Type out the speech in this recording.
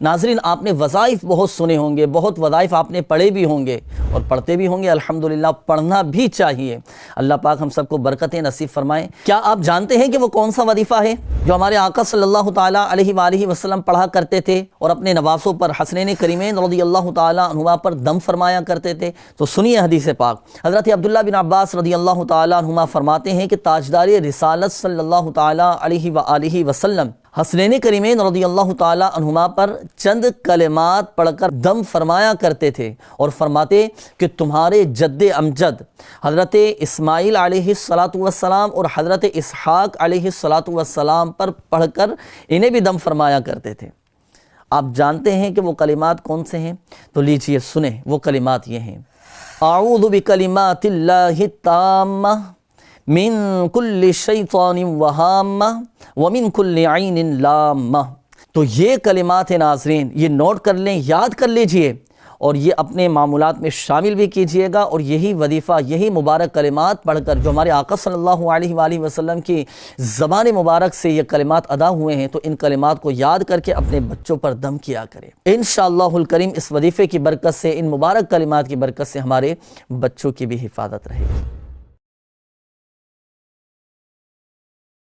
ناظرین آپ نے وظائف بہت سنے ہوں گے، بہت وظائف آپ نے پڑھے بھی ہوں گے اور پڑھتے بھی ہوں گے، الحمدللہ پڑھنا بھی چاہیے۔ اللہ پاک ہم سب کو برکتیں نصیب فرمائیں۔ کیا آپ جانتے ہیں کہ وہ کون سا وظیفہ ہے جو ہمارے آقا صلی اللہ تعالیٰ علیہ وآلہ وسلم پڑھا کرتے تھے اور اپنے نواسوں پر، حسنین کریمین رضی اللہ تعالیٰ عنہما پر دم فرمایا کرتے تھے؟ تو سنیے حدیث پاک۔ حضرت عبداللہ بن عباس رضی اللہ تعالیٰ عنہما فرماتے ہیں کہ تاجدار رسالت صلی اللہ تعالیٰ علیہ وآلہ وسلم حسنین کریمین رضی اللہ تعالیٰ عنہما پر چند کلمات پڑھ کر دم فرمایا کرتے تھے اور فرماتے کہ تمہارے جد امجد حضرت اسماعیل علیہ السلام اور حضرت اسحاق علیہ السلام پر پڑھ کر انہیں بھی دم فرمایا کرتے تھے۔ آپ جانتے ہیں کہ وہ کلمات کون سے ہیں؟ تو لیجئے سنیں، وہ کلمات یہ ہیں: اعوذ بکلمات اللہ التامہ من کل شیطان وہامہ ومن کل عین لامہ۔ تو یہ کلمات ہیں ناظرین، یہ نوٹ کر لیں، یاد کر لیجئے اور یہ اپنے معمولات میں شامل بھی کیجئے گا، اور یہی وظیفہ، یہی مبارک کلمات پڑھ کر جو ہمارے آقا صلی اللہ علیہ وآلہ وسلم کی زبان مبارک سے یہ کلمات ادا ہوئے ہیں، تو ان کلمات کو یاد کر کے اپنے بچوں پر دم کیا کریں۔ انشاءاللہ الکریم اس وظیفے کی برکت سے، ان مبارک کلمات کی برکت سے ہمارے بچوں کی بھی حفاظت رہے گی۔